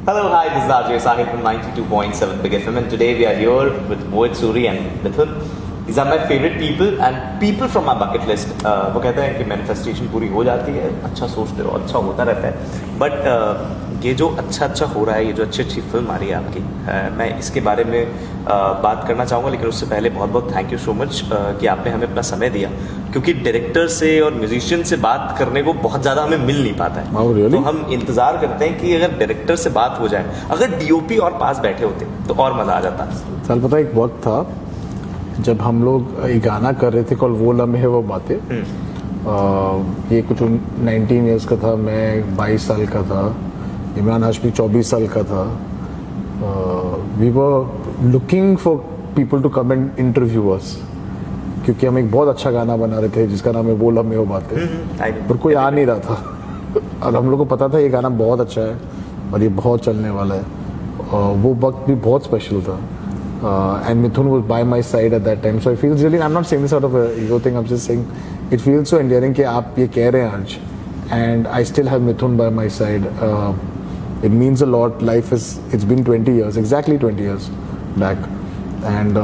Hello, hi, this is Ajay Sahib from 92.7 Big FM, and today we are here with Mohit Suri and Mithun. These are my favorite people and people from my bucket list. वो कहते हैं कि manifestation पूरी हो जाती है, अच्छा सोचते हो, अच्छा होता रहता है. बट ये जो अच्छा हो रहा है, ये जो अच्छी फिल्म आ रही है आपकी, मैं इसके बारे में बात करना चाहूँगा. लेकिन उससे पहले बहुत थैंक यू सो मच कि आपने हमें अपना समय दिया, क्योंकि डायरेक्टर से और म्यूजिशियन से बात करने को बहुत ज़्यादा हमें मिल नहीं पाता है. really? तो हम इंतज़ार करते हैं कि अगर डायरेक्टर से बात हो जाए, अगर डीओपी और पास बैठे होते तो और मज़ा आ जाता. साल पता एक वक्त था जब हम लोग एक गाना कर रहे थे कॉल वो लम्हे है वो बातें. ये कुछ 19 ईयर्स का था, मैं 22 साल का था, इमरान हाशमी 24 साल का था. We were looking for people to come and interview us, क्योंकि हम एक बहुत अच्छा गाना बना रहे थे जिसका नाम है वो लम्हे वो बातें, पर कोई आ नहीं रहा था. और हम लोग को पता था ये गाना बहुत अच्छा है और ये बहुत चलने वाला है. वो वक्त भी बहुत स्पेशल था. And Mithun was by my side at that time, so it feels really. I'm not saying this out of a ego thing. I'm just saying it feels so endearing कि आप ये कह रहे हैं आज, and I still have Mithun by my side. It means a lot. It's been 20 years, exactly 20 years back, and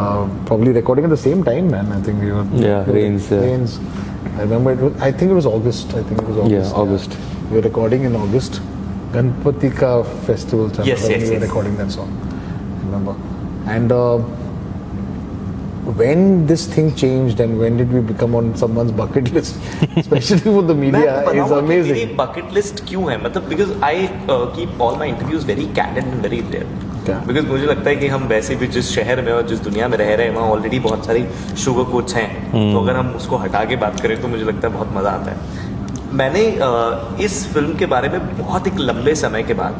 probably recording at the same time, man. I think we were. Yeah, Rains. I remember it was. I think it was August. Yeah, August. We were recording in August. Ganpati ka festival. Yes. We were recording that song. I remember. And when this thing changed and when did we become on someone's bucket list, especially with the media, is amazing. मेरी bucket list क्यों है? मतलब because I keep all my interviews very candid and very real. Because मुझे लगता है कि हम वैसे भी जिस शहर में और जिस दुनिया में रह रहे हैं वहाँ ऑलरेडी बहुत सारी शुगर कोट्स हैं. तो अगर हम उसको हटा के बात करें तो मुझे लगता है बहुत मज़ा आता है. मैंने इस फिल्म के बारे में बहुत एक लंबे समय के बाद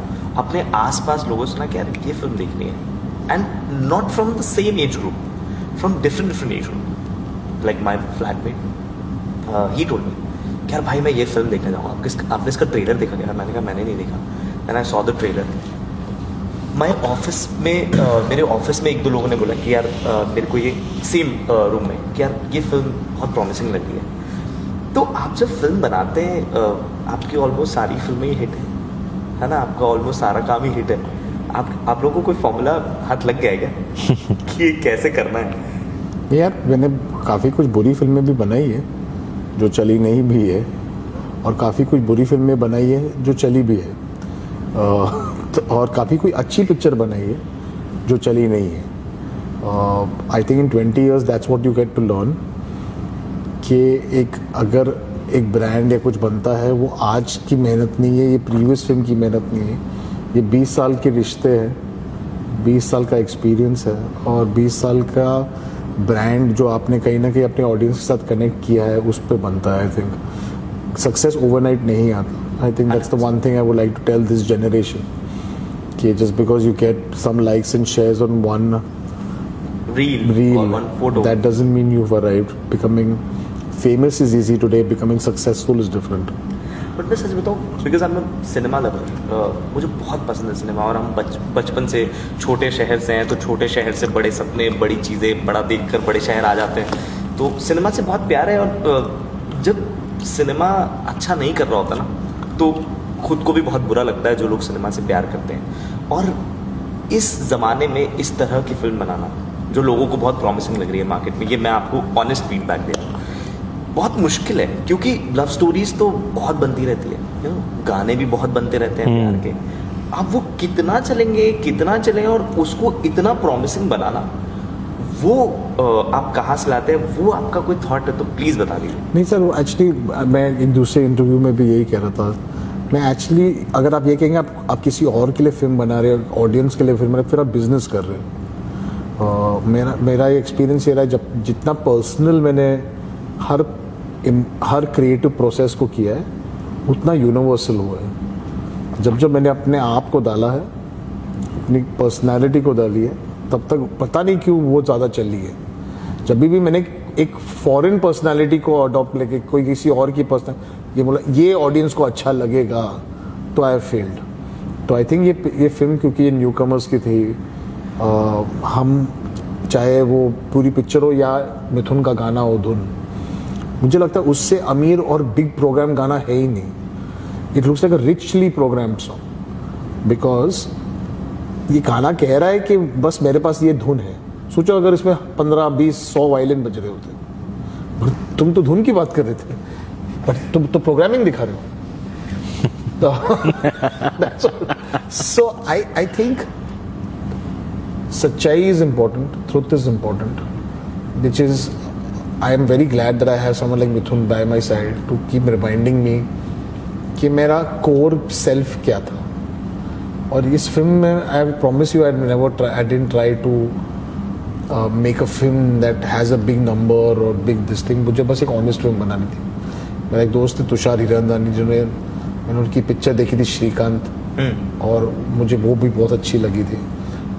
अपने आसपास लोगों से सुना कि यार ये फिल्म देखनी है. And not from the same age group, from different age group. Like my flatmate, he told me, कि यार भाई मैं ये फिल्म देखने जाऊँगा. आपने इसका ट्रेलर देखा क्या? मैंने कहा मैंने नहीं देखा. And I saw the trailer. मेरे ऑफिस में एक दो लोगों ने बोला कि यार मेरे को ये सेम रूम में कि यार ये फिल्म बहुत प्रॉमिसिंग लगी है. तो आप जब फिल्म बनाते हैं आपकी ऑलमोस्ट सारी फिल्में ही हिट है ना? आपका ऑलमोस्ट सारा काम ही हिट है. आप लोगों को कोई फॉर्मूला हाथ लग गया है क्या कि कैसे करना है? यार मैंने काफ़ी कुछ बुरी फिल्में भी बनाई है जो चली नहीं भी है, और काफ़ी कुछ बुरी फिल्में बनाई है जो चली भी है, और काफ़ी कोई अच्छी पिक्चर बनाई है जो चली नहीं है. I think in 20 years that's what you get to learn कि अगर एक ब्रांड या कुछ बनता है वो आज की मेहनत नहीं है, ये प्रीवियस फिल्म की मेहनत नहीं है, ये 20 साल के रिश्ते हैं, 20 साल का एक्सपीरियंस है और 20 साल का ब्रांड जो आपने कहीं ना कहीं अपने ऑडियंस के साथ कनेक्ट किया है उस पर बनता है. आई थिंक सक्सेस ओवरनाइट नहीं आता. I think that's the one thing I would like to tell this generation कि just because you get some likes and shares on one reel or one photo, that doesn't mean you've arrived. Becoming famous is easy today, becoming successful is different. But मैं सच बताऊँ because I am cinema lover. मुझे बहुत पसंद है cinema, और हम बचपन से छोटे शहर से हैं तो छोटे शहर से बड़े सपने, बड़ी चीज़ें, बड़ा देखकर बड़े शहर आ जाते हैं. तो सिनेमा से बहुत प्यार है. और जब सिनेमा अच्छा नहीं कर रहा होता ना तो खुद को भी बहुत बुरा लगता है जो लोग सिनेमा से प्यार करते हैं. और इस ज़माने में इस तरह की फिल्म बनाना जो लोगों को बहुत प्रॉमिसिंग लग रही है मार्केट में, ये मैं आपको ऑनेस्ट फीडबैक दे रहा हूँ, बहुत मुश्किल है. क्योंकि लव स्टोरीज तो बहुत बनती रहती है, गाने भी बहुत बनते रहते हैं प्यार के. अब वो कितना चलेंगे और उसको इतना प्रॉमिसिंग बनाना, वो आप कहाँ से लाते हैं? वो आपका कोई थॉट है तो प्लीज़ बता दीजिए. नहीं सर, वो एक्चुअली मैं एक दूसरे इंटरव्यू में भी यही कह रहा था. मैं एक्चुअली अगर आप ये कहेंगे आप किसी और के लिए फिल्म बना रहे हो, ऑडियंस के लिए फिल्म बना रहे हो, फिर आप बिजनेस कर रहे हो. मेरा एक्सपीरियंस ये रहा है, जब जितना पर्सनल मैंने हर क्रिएटिव प्रोसेस को किया है उतना यूनिवर्सल हुआ है. जब मैंने अपने आप को डाला है, अपनी पर्सनालिटी को डाली है, तब तक पता नहीं क्यों वो ज़्यादा चली है. जब भी मैंने एक फॉरेन पर्सनालिटी को अडॉप्ट लेके कोई किसी और की ये बोला ये ऑडियंस को अच्छा लगेगा तो आई फेल्ड. तो आई थिंक ये फिल्म क्योंकि ये न्यू कमर्स की थी, हम चाहे वो पूरी पिक्चर हो या मिथुन का गाना हो धुन, मुझे लगता है उससे अमीर और बिग प्रोग्राम गाना है ही नहीं. It looks like a richly programmed song because ये गाना कह रहा है कि बस मेरे पास ये धुन है। सोचो अगर इसमें 15, 20, 100 वायलिन बज रहे होते, और तुम तो धुन की बात कर रहे थे, पर तुम तो प्रोग्रामिंग दिखा रहे हो। सो आई थिंक सच्चाई is important, truth is important, which is I am very glad that I have someone like Mithun by my side to keep reminding me कि मेरा कोर सेल्फ क्या था। और इस फिल्म में I promise you I didn't try to make a film that has a big number और big this thing. मुझे बस एक ऑनेस्ट फिल्म बनानी थी। मेरा एक दोस्त है तुषार हिरंदानी, जिन्होंने मैंने उनकी पिक्चर देखी थी श्रीकांत, और मुझे वो भी बहुत अच्छी लगी थी।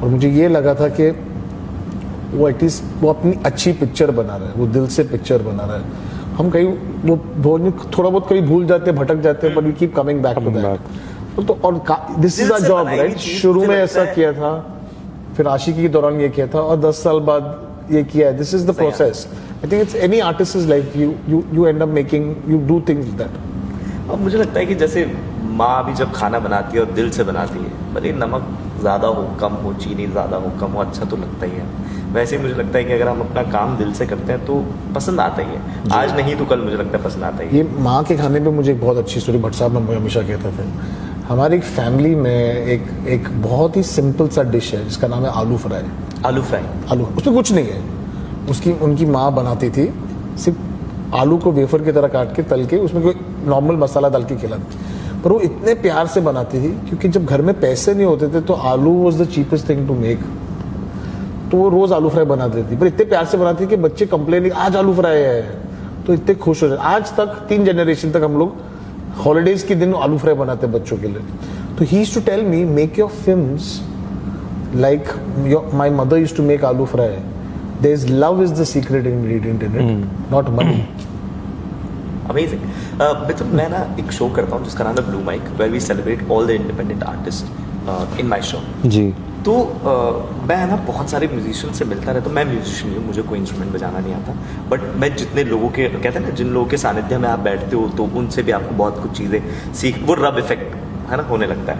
और मुझे ये लगा था कि वो एटलीस्ट वो अपनी अच्छी पिक्चर बना रहा है, वो दिल से पिक्चर बना रहा है। हम कहीं वो थोड़ा बहुत कभी भूल जाते हैं, भटक जाते हैं, but we keep coming back to that. तो और this is a job, right? शुरू में ऐसा किया था, फिर आशिकी के दौरान ये किया था, और 10 साल बाद ये किया है। This is the process. I think it's any artist is life, you and up making, you do things that. अब मुझे लगता है कि जैसे माँ भी जब खाना बनाती है और दिल से बनाती है, भले नमक ज़्यादा हो, कम हो, चीनी ज़्यादा हो, कम हो, अच्छा तो लगता ही है। वैसे ही मुझे लगता है कि अगर हम अपना काम दिल से करते हैं तो पसंद आता ही है। आज नहीं तो कल मुझे लगता है पसंद आता ही है। ये माँ के खाने पे मुझे एक बहुत अच्छी स्टोरी भट्ट साहब मुझे हमेशा कहते थे। हमारी एक फैमिली में एक बहुत ही सिंपल सा डिश है जिसका नाम है आलू फ्राई। आलू फ्राई, आलू, उसमें कुछ नहीं है। उनकी माँ बनाती थी, सिर्फ आलू को वेफर की तरह काट के तल के उसमें कोई नॉर्मल मसाला डाल के खिलाती। पर वो इतने प्यार से बनाती थी क्योंकि जब घर में पैसे नहीं होते थे तो आलू was the cheapest thing to make, तो वो रोज आलू फ्राई बना देती। पर इतने प्यार से बनाती कि बच्चे कंप्लेन, आज आलू फ्राई है, तो इतने खुश हो जाते। आज तक 3 जनरेशन तक हम लोग हॉलीडेज के दिन आलू फ्राई बनाते हैं बच्चों के लिए। तो he used to tell me, make your films like my mother used to make aloo fry. There is love is the secret ingredient in it, not money. Amazing. Mithun, मैं ना एक शो करता हूँ जिसका नाम है Blue Mic, where we celebrate all the independent artist in my show. जी। तो मैं ना बहुत सारे म्यूजिशियन से मिलता रहता हूँ। मैं म्यूजिशियन नहीं हूँ, मुझे कोई इंस्ट्रूमेंट बजाना नहीं आता, बट मैं जितने लोगों के, कहते हैं ना, जिन लोगों के सानिध्य में आप बैठते हो तो उनसे भी आपको बहुत कुछ चीज़ें सीख, वो रब इफेक्ट है ना होने लगता है।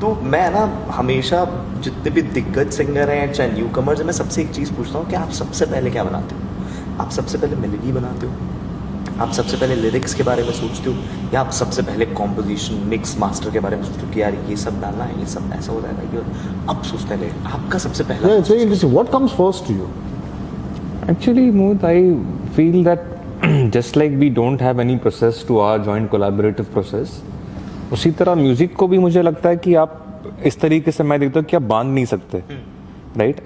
तो मैं ना हमेशा जितने भी दिग्गज सिंगर हैं चाहे न्यू कमर्स हैं, मैं सबसे एक चीज़ पूछता हूँ कि आप सबसे पहले क्या बनाते हो? आप सबसे पहले मेलोडी बनाते हो? आप सबसे पहले लिरिक्स के बारे में सोचते हो, या आप सबसे पहले कॉम्पोजिशन, मिक्स, मास्टर के बारे में सोचते हो कि यार ये सब डालना है, ये सब ऐसा हो जाएगा, ये अब सोचते हैं आपका सबसे पहला? Yeah, it's very interesting. What comes first to you? Actually, Mohit, I feel that just like we don't have any process to our joint collaborative process, उसी तरह म्यूजिक को भी मुझे लगता है कि आप इस तरीके से, मैं देखता हूँ कि आप बांध नहीं सकते, राइट?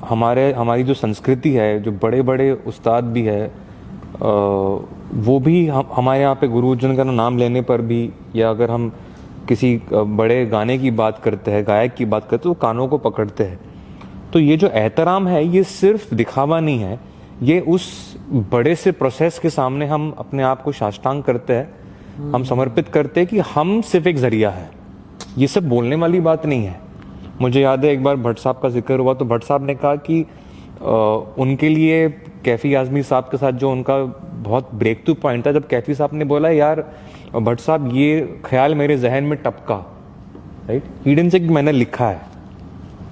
हमारी जो संस्कृति है, जो बड़े बड़े उस्ताद भी है, वो भी हमारे यहाँ पे गुरुजन का नाम लेने पर भी, या अगर हम किसी बड़े गाने की बात करते हैं, गायक की बात करते हैं, तो कानों को पकड़ते हैं। तो ये जो एहतराम है, ये सिर्फ दिखावा नहीं है, ये उस बड़े से प्रोसेस के सामने हम अपने आप को साष्टांग करते हैं, हम समर्पित करते हैं कि हम सिर्फ एक जरिया है। ये सब बोलने वाली बात नहीं है। मुझे याद है एक बार भट्ट साहब का जिक्र हुआ तो भट्ट साहब ने कहा कि उनके लिए कैफी आजमी साहब के साथ जो उनका बहुत ब्रेक थ्रू पॉइंट था, जब कैफी साहब ने बोला यार भट्ट साहब ये ख्याल मेरे जहन में टपका, राइट, ही डिडंट से कि मैंने लिखा है।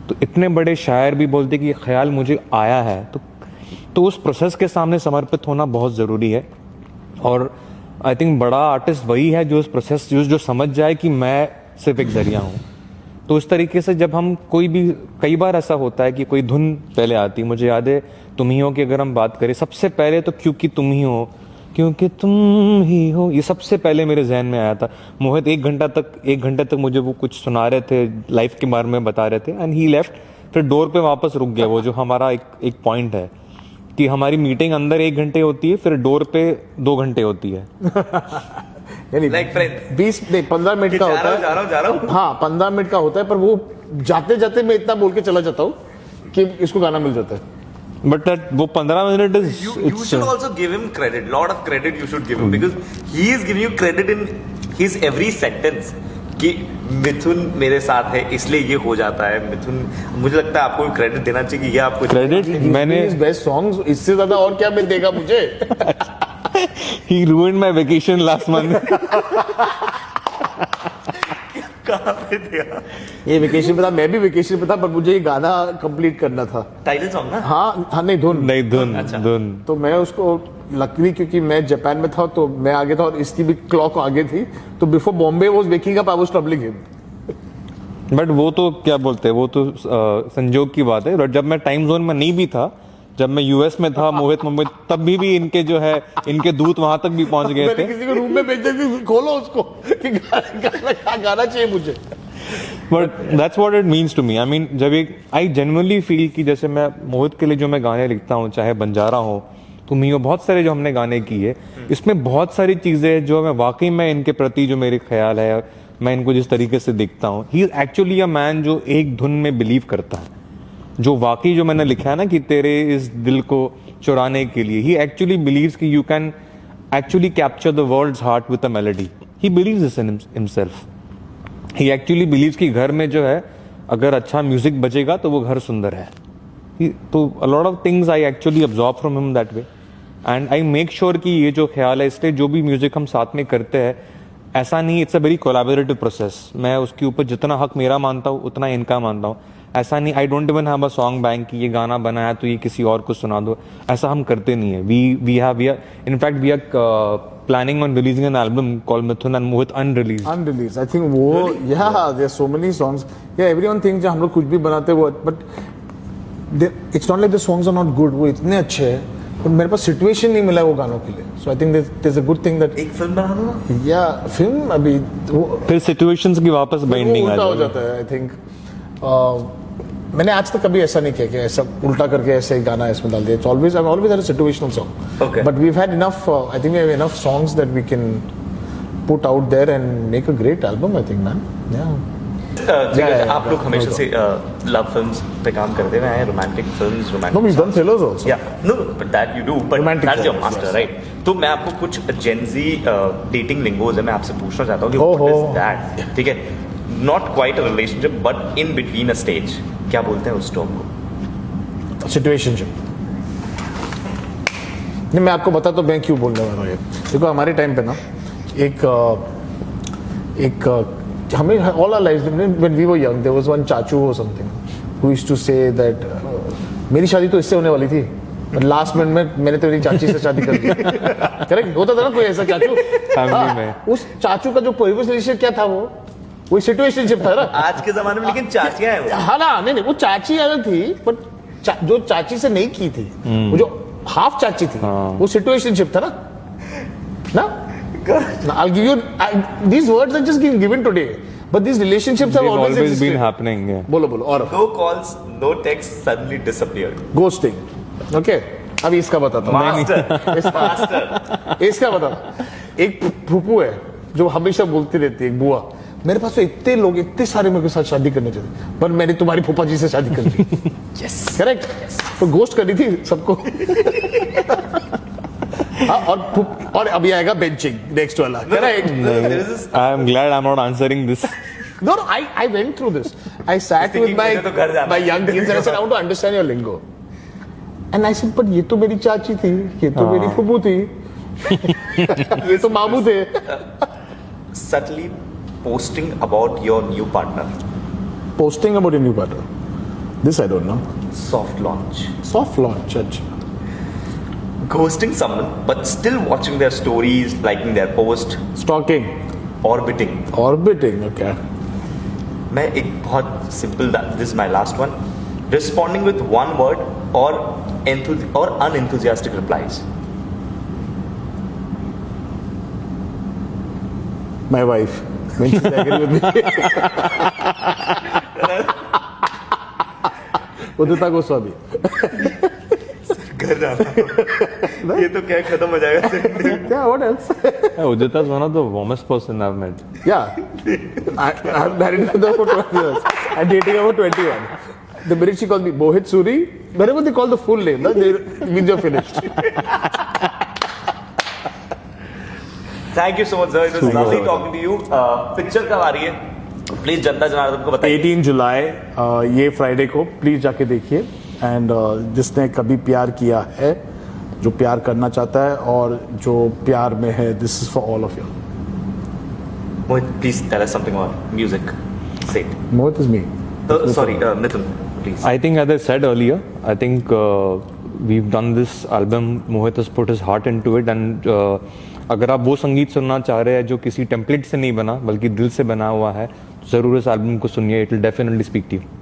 तो इतने बड़े शायर भी बोलते कि ये ख्याल मुझे आया है। तो उस प्रोसेस के सामने समर्पित होना बहुत ज़रूरी है। और आई थिंक बड़ा आर्टिस्ट वही है जो उस प्रोसेस जो समझ जाए कि मैं सिर्फ एक जरिया हूँ। तो उस तरीके से जब हम कोई भी, कई बार ऐसा होता है कि कोई धुन पहले आती, मुझे याद है तुम ही हो की अगर हम बात करें, सबसे पहले तो क्योंकि तुम ही हो, क्योंकि तुम ही हो, ये सबसे पहले मेरे जहन में आया था। मोहित 1 घंटे तक मुझे वो कुछ सुना रहे थे, लाइफ के बारे में बता रहे थे, एंड ही लेफ्ट। फिर डोर पे वापस रुक गया। वो जो हमारा एक पॉइंट है कि हमारी मीटिंग अंदर 1 घंटे होती है, फिर डोर पे 2 घंटे होती है। Like friends. 15 मिनट का होता है। जा रहा हूँ। हाँ, 15 मिनट का होता है, पर वो जाते जाते मैं इतना बोल के चला जाता हूँ कि इसको गाना मिल जाता है। But that वो 15 minute You should also give him credit. Lot of credit you should give him because he is giving you credit in his every sentence. कि मिथुन मेरे साथ है इसलिए ये हो जाता है। मिथुन, मुझे लगता है आपको क्रेडिट देना चाहिए कि ये आपको क्रेडिट मैंने बेस्ट सॉन्ग्स, इससे ज्यादा और क्या मिल देगा मुझे? He ruined my vacation last month. रहे थे यार। ये वेकेशन पे था, मैं भी वेकेशन पे था, पर मुझे ये गाना कंप्लीट करना था। टाइटल सॉन्ग ना? हाँ नहीं धुन। नहीं धुन अच्छा। धुन तो मैं उसको लकीली क्योंकि मैं जापान में था तो मैं आगे था और इसकी भी क्लॉक आगे थी, तो before Bombay was waking up I was troubling him. But वो तो क्या बोलते हैं, वो तो संजोग की बात है। बट जब मैं टाइम जोन में नहीं भी था, जब मैं यूएस में था मोहित मुंबई, तब भी इनके जो है इनके दूत वहां तक भी पहुंच गए मैंने थे। किसी को रूम में भेज दिया, खोलो उसको कि गाना चाहिए मुझे। But that's what it means to me. I mean जब एक आई जेन्युइनली फील कि जैसे मैं मोहित के लिए जो मैं गाने लिखता हूँ, चाहे बंजारा हो, तुम ही हो, बहुत सारे जो हमने गाने किए, इसमें बहुत सारी चीजें हैं जो मैं वाकई में इनके प्रति जो मेरे ख्याल है, मैं इनको जिस तरीके से देखता हूँ, he is actually a man जो एक धुन में बिलीव करता है। जो वाकई जो मैंने लिखा है ना कि तेरे इस दिल को चुराने के लिए, ही एक्चुअली बिलीव्स कि you can actually capture the world's heart with a melody. He believes this in himself. He actually believes कि घर में जो है अगर अच्छा म्यूजिक बजेगा तो वो घर सुंदर है। तो a lot of things I actually absorb from him that way, and I make sure कि ये जो ख्याल है, इसलिए जो भी म्यूजिक हम साथ में करते हैं, ऐसा नहीं, it's a very collaborative process. मैं उसके ऊपर जितना हक मेरा मानता हूँ उतना इनका मानता हूँ। ऐसा नहीं, I don't even have a song bank कि ये गाना बना है तो ये किसी और को सुना दो, ऐसा हम करते नहीं है। We are in fact we are planning on releasing an album called Mithun and Mohit unreleased. I think वो yeah there are so many songs. Yeah, everyone thinks हम लोग कुछ भी बनाते वो, but it's not like the songs are not good. वो इतने अच्छे हैं, पर मेरे पास situation नहीं मिला वो गानों के लिए. So I think there's a good thing that एक फिल्म बना दो ना। yeah film अभी वो फिर situations की वापस binding आ उल्टा हो जाएगी। जाता है। I think मैंने आज तक कभी ऐसा नहीं किया कि ऐसा उल्टा करके ऐसे ही गाना इसमें डाल दिया। It's always I've always had a situational song. Okay. But we've had enough. I think we have enough songs that we can put out there and make a great album. I think, man. Yeah. जगह आप लोग हमेशा से love films पे काम करते हुए आए, romantic films, No, romantic we've done thrillers also. या no but that you do, but Romantic that's your films, master yes. Right. तो मैं आपको कुछ जेनजी डेटिंग लिंगोज है, मैं आपसे पूछना चाहता हूँ कि Oh, what oh. Is that? ठीक है, not quite a relationship but in between a stage, क्या बोलते हैं उस टर्म को? Situationship. नहीं, मैं आपको बता तो मैं क्यों बोलने वाला हूँ ये। देखो हमारे टाइम पे ना एक हमें all our lives when we were young there was one चाचू or something who used to say that मेरी शादी तो इससे होने वाली थी, लास्ट मिनट में मैंने तो मेरी चाची से शादी कर दी। करेक्ट होता था ना कोई ऐसा चाचू। Family में। उस चाचू का जो प्रीवियस रिलेशनशिप क्या था, वो सिचुएशनशिप था ना आज के जमाने में, लेकिन चाचियां हैं वो। हाँ ना, नहीं वो चाची अलग थी, पर जो चाची से नहीं की थी, वो जो हाफ चाची थी, वो सिचुएशनशिप था ना। I'll give you these words are just given today, but these relationships have They've always always existed. been happening. Yeah. बोलो और No calls, no texts, suddenly disappeared. ghosting. Okay, अब इसका बताता हूँ। मास्टर इसका बताता। एक फूफू है जो हमेशा बोलती रहती है, एक बुआ, मेरे पास तो इतने लोग, इतने सारे मेरे साथ शादी करने चाहिए, पर मैंने तुम्हारी फूफा जी से शादी कर ली। यस करेक्ट, तो घोस्ट करी थी सबको। हाँ, और अभी आएगा बेंचिंग नेक्स्ट वाला। Correct. I am glad I'm not answering this. No, I went through this. I sat with मुझे तो घर जाना my है। young teens and I said, I want to understand your lingo. And I said, but ये तो मेरी चाची थी, ये तो मेरी फूफू थी, ये तो मामू थे। subtly posting about your new partner, Posting about your new partner. This I don't know. soft launch, Soft launch. अच्छा। ghosting someone but still watching their stories, liking their post, Stalking. orbiting. Orbiting. Okay. मैं एक बहुत simple, this is my last one, responding with one word और unenthusiastic replies. My wife. When she's agree with me. Udita Goswami. घर जाना ये तो क्या खत्म हो जाएगा। Yeah, what else? Udita is one of the warmest person I've met. Yeah. I'm married with her for 12 years. I'm dating her for 21. The minute she calls me Mohit Suri, whenever they call the full name, they means you're finished. Thank you so much sir, it was lovely talking to you. Picture कब आ रही है, please जनता जनार्दन को बताइए। 18 जुलाई ये Friday को please जाके देखिए। एंड जिसने कभी प्यार किया है, जो प्यार करना चाहता है और जो प्यार में है, this is for all of you. Mohit please tell us something about music. Say. Mohit is me. Sorry, Nitin, please. I think, as I said earlier, I think we've done this album. Mohit has put his heart into it, and अगर आप वो संगीत सुनना चाह रहे हैं जो किसी टेम्पलेट से नहीं बना बल्कि दिल से बना हुआ है, तो ज़रूर इस एल्बम को सुनिए. It will definitely speak to you.